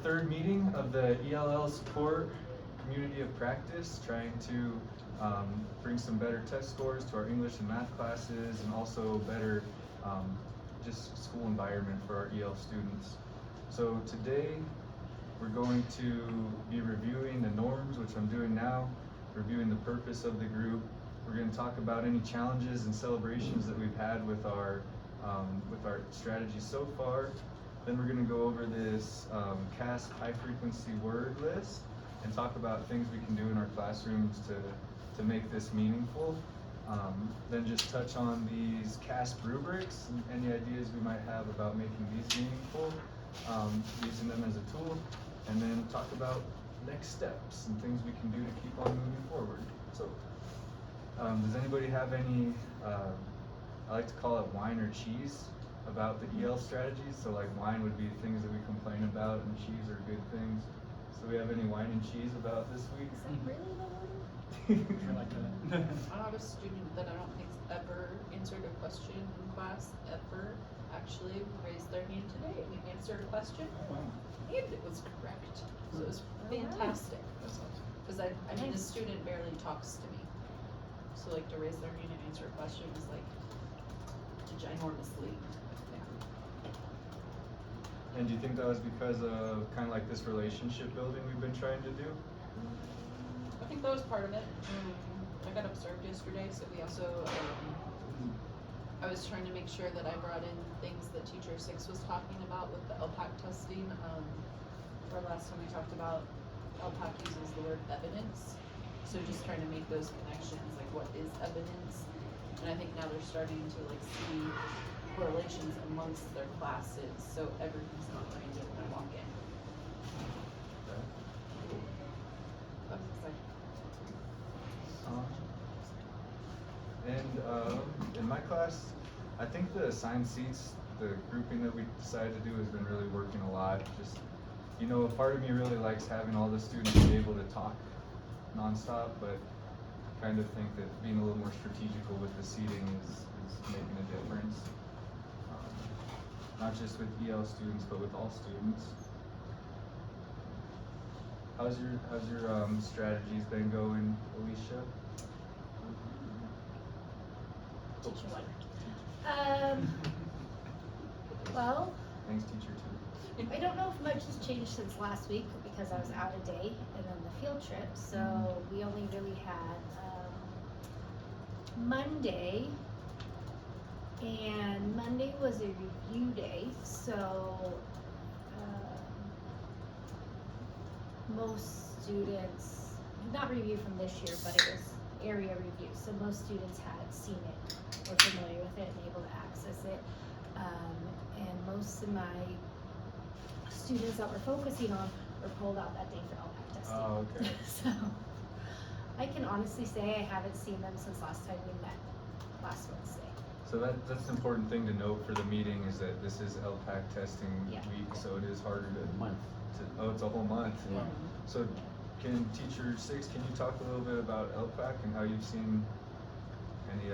third meeting of the ELL support community of practice, trying to bring some better test scores to our English and math classes, and also better just school environment for our EL students. So today we're going to be reviewing the norms, which I'm doing now, reviewing the purpose of the group. We're going to talk about any challenges and celebrations that we've had with our strategy so far. Then we're going to go over this CASP high frequency word list and talk about things we can do in our classrooms to make this meaningful. Then just touch on these CASP rubrics and any ideas we might have about making these meaningful, using them as a tool, and then talk about next steps and things we can do to keep on moving forward. So, does anybody have any, I like to call it wine or cheese about the EL strategies? So like wine would be things that we complain about, and cheese are good things. So we have any wine and cheese about this week? Is that really the one? I like that. I have a student that I don't think's ever answered a question in class, ever actually raised their hand today. We answered a question, Oh, wow. and it was correct. So it was fantastic. That's awesome. Because I mean, the student barely talks to me. So like to raise their hand and answer a question is like a ginormous leap. And do you think that was because of kind of like this relationship building we've been trying to do? I think that was part of it. I got observed yesterday, so we also, I was trying to make sure that I brought in things that Teacher 6 was talking about with the LPAC testing. For last time we talked about, LPAC uses the word evidence. So just trying to make those connections, like what is evidence? And I think now they're starting to like see correlations amongst their classes, so everything's not random when I walk in. That's exciting. And in my class, I think the assigned seats, the grouping that we decided to do has been really working a lot. Just, you know, a part of me really likes having all the students be able to talk nonstop, but I kind of think that being a little more strategical with the seating is making a difference. Not just with EL students, but with all students. How's your strategies been going, Alicia? Teacher 1. Well, Thanks, teacher 2. I don't know if much has changed since last week because I was out a day and then the field trip, so we only really had Monday, and Monday was a review day, so most students, not review from this year, but it was area review, so most students had seen it, were familiar with it, and able to access it, and most of my students that we're focusing on were pulled out that day for LPAC testing. Oh, okay. So I can honestly say I haven't seen them since last time we met, last Wednesday. So that's an important thing to note for the meeting, is that this is LPAC testing week, so it is harder Month. Oh, it's a whole month. Yeah. So can teacher 6, can you talk a little bit about LPAC and how you've seen any